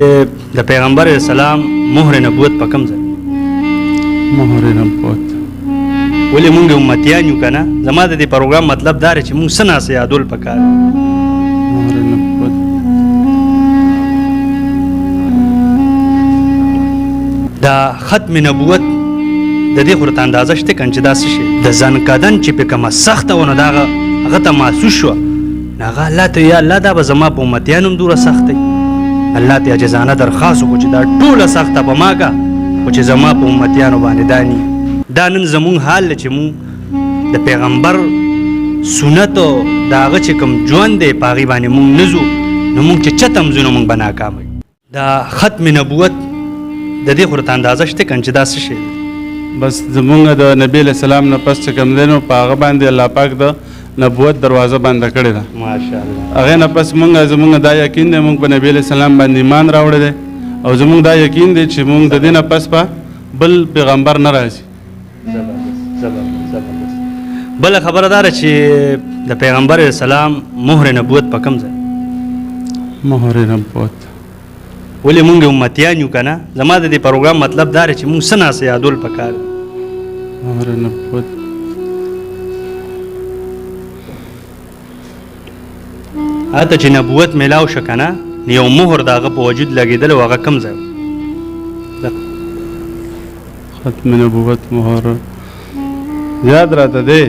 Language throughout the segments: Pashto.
د پیغمبر اسلام مهر نبوت په کوم ځای؟ مهر نبوت ولې مونږ امتیان یو که نه؟ زما د دې پروګرام مطلب دا دی چې مونږ څه ناسه یادول پکار مهر نبوت دا ختم نبوت د دې خو ورته اندازه شته که چې دا څه شی د ځنکدن چې پې کومه سخته ونه د هغه ته محسوس شوه نو هغه الله ته یا الله دا به زما په امتیانو هم دومره سخت دی الله ته عاجزانه درخواست وکړو چې دا ټوله سخته په ما که خو چې زما په امتیانو باندې دا ني دا نن زمونږ حال دی چې مونږ د پیغمبر سنت او د هغه چې کوم ژوند دی په هغې باندې مونږ نه ځو نو مونږ چې چته هم ځو نو مونږ به ناکامه یو دا ختم نبوت د دې خو ورته اندازه شته که چې دا څه شی دی بس زمونږ د نبی علیه السلام نه پس چې کوم دی نو په هغه باندې الله پاک د نبوت دروازه بنده کړې ده ماشاءالله هغې نه پس زمونږ دا یقین دی مونږ په نبی علیه السلام باندې ایمان راوړی دی او زمونږ دا یقین دی چې مونږ د دې نه پس به بل پیغمبر نه راځي بله خبره دا ده چې د پیغمبر اسلام مهر نبوت په کوم ځای؟ مهر نبوت ولې مونږ امتیان یو که نه؟ زما د دې پروګرام مطلب دا دی چې مونږ څه ناسه یادول پکار مهر نبوت هلته چې نبوت میلاو شه که نه یو مهر د هغه په وجود لګېدلی و هغه کوم ځای ختم نبوت مهر یاد راته دی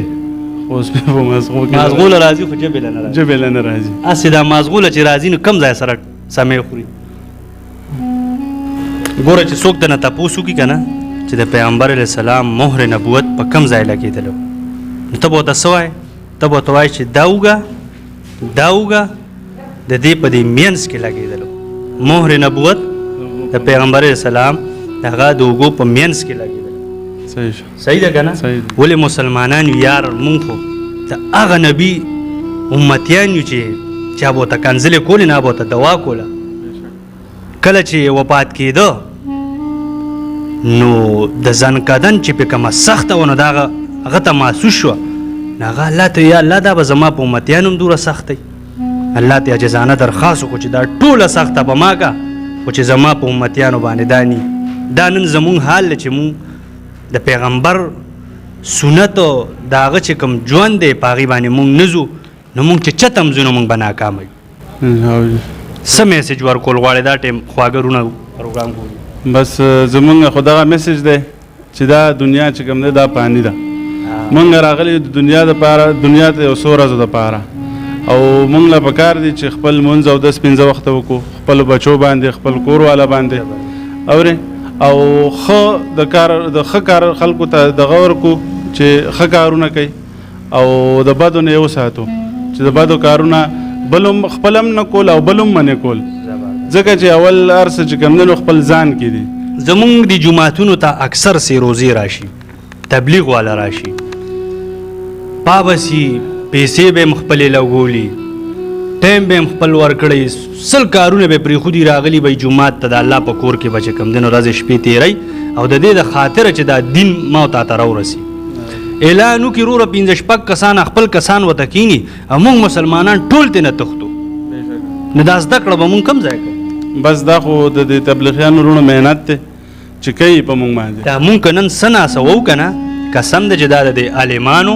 خو اوس مې په مازغو کې مازغوله راځي خو جبې له نه راځي جبې له نه راځي هسې دا مازغوله چې راځي نو کوم ځای سره سمې خوري ګوره چې څوک دنه تپوس وکړي که نه چې د پیغمبر علیه السلام مهر نبوت په کوم ځای لګېدلی نو ته به ورته څه وایې ته به ورته وایې چې دا وګه د دې په دې مینځ کې لګېدلو مهر نبوت د پیغمبر علیه السلام هغه د اوږو په مینځ کې لګېدلو صحیح ده که نه؟ ولې مسلمانان یو یار مونږ خو د هغه نبي امتیان یو چې چا به ورته کنځلې کولې نه به ورته دوا کوله کله چې وفات کېده نو د ځنکدن چې پې کومه سخته ونه د هغه ته محسوس شوه نو هغه الله ته یا الله دا به زما په امتیانو هم دومره سخت دی الله ته عاجزانه درخواست وکړو چې دا ټوله سخته به ما که خو چې زما په امتیانو باندې دا ني دا نن زمونږ حال دی چې مونږ د پیغمبر سنت او د هغه چې کوم ژوند دی په هغې باندې مونږ نه ځو نو مونږ چې چته هم ځو نو مونږ به ناکامه یو څه میسج ورکول غواړې دا ټیم خواږه رونه پروګرام کوو بس زمونږ خو دغه میسج دی چې دا دنیا چې کوم دی دا فاني ده مونږ راغلي د دنیا دپاره دنیا ته یو څو ورځو دپاره او مونږ له پکار دي چې خپل لمونځ او 10 15 وخته وکړو خپلو بچو باندې خپل کور والا باندې اورې او ښه د ښه کار خلکو ته دغه ورکړو چې ښه کارونه کوي او د بدو نه یې وساتو چې د بدو کارونه بل هم خپل هم نه کول او بل هم منې کول ځکه چې اول هر څه چې کوم دی نو خپل ځان کې دي زمونږ د جوماتونو ته اکثر سیروزې راشي تبلیغ والا راشي پابسي پیسې به هم خپلې لګولي ټایم به هم خپل ورکړی 100 کارونه به پرېښودي راغلي به جومات ته د الله په کور کې به چې کوم دی نو ورځې شپې تېروي او د دې د خاطره چې دا دین ما تا ته راورسي اعلان وکړي وروره 15 شپږ کسان خپل کسان ورته کښېني او موږ مسلمانان ټول ترې نه تښتو نو دا زده کړه به مونږ کوم ځای کوو بس دا خو د دې تبلیغیانو وروڼو محنت دی چې کوي په مونږ باندې دا مونږ که نن څه ناسه وو که نه قسم دی چې دا د دې عالمانو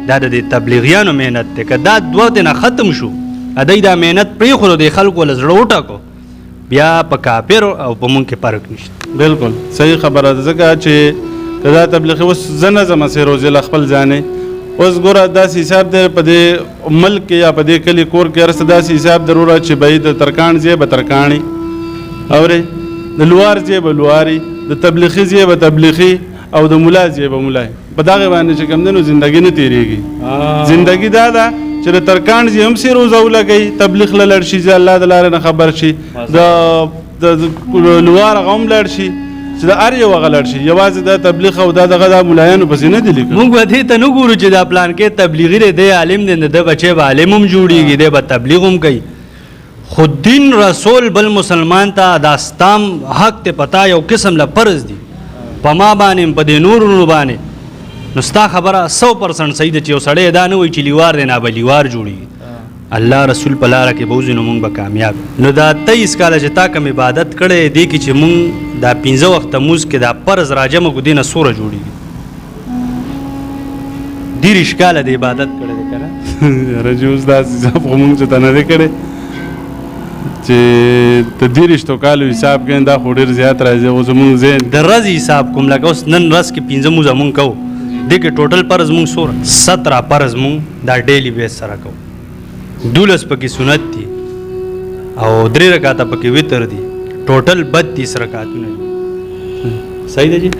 دا د دې تبلیغیانو محنت دی که دا دوه دې نه ختم شو دوی دا محنت پرېښودو د خلکو له زړه وټاکو بیا په کافر او په مونږ کې فرق نشته بالکل صحیح خبره ده ځکه چې که دا تبلیغي اوس زه نه ځم هسې روزې له خپل ځانې اوس ګوره داسې حساب دی په دې ملک کې یا په دې کلي کور کې هر څه داسې حساب ضروره چې به د ترکاڼ ځای به ترکاڼي اورې د لوار ځای به لواري د تبلیغي ځای به تبلیغي او د ملا ځای به ملای په دغې باندې چې کوم دی نو زندګي نه تېرېږي زندګي دا ده چې د ترکاڼ ځای هم سې روزه ولګوي تبلیغ له لړ شي الله د لارې نه خبر شي د لوار هغه هم لړ شي چې د هر یو هغه لړ شي یوازې دا تبلیغ او دا دغه د ملایانو پسې نه دي لیکل موږ به دې ته نه ګورو چې دا پلان کې تبلیغي دی دی عالم دی د بچی به عالم هم جوړېږي دی به تبلیغ هم کوي خو دین رسول بل مسلمان ته دا ستام حق ته پتا یو قسم له فرض دي په ما باندې په دې نورونو باندې نو ستا خبره 100% صحیح ده چې یو سړی دا نه وایي چې لیوار دی نه به لیوار جوړېږي الله رسول په لاره کې بوځو نو مونږ به کامیاب. نو دا 23 کاله چې تا کوم عبادت کړی دی کې چې مونږ دا 15 وخته مونځ کې دا فرض راجمه کو دینه سوره جوړیږي 30 کاله د عبادت کړی دی کنه یاره چې اوس داسې حساب خو مونږ چې ته نه دی کړی چې د 30 کالو حساب کوي دا خو ډېر زیات راځي خو زمونږ ذهن د ورځې حساب کوم لکه اوس نن ورځ کې 15 مونځه مونږ کوو دې کې ټوټل فرض مونږ سوره 17 فرض مونږ دا ډیلی بیس سره کوو 12 پکې سنت دي او 3 رکعاته پکې وتر دي ټوټل 32 رکعاتونه دي. صحیح ده جی.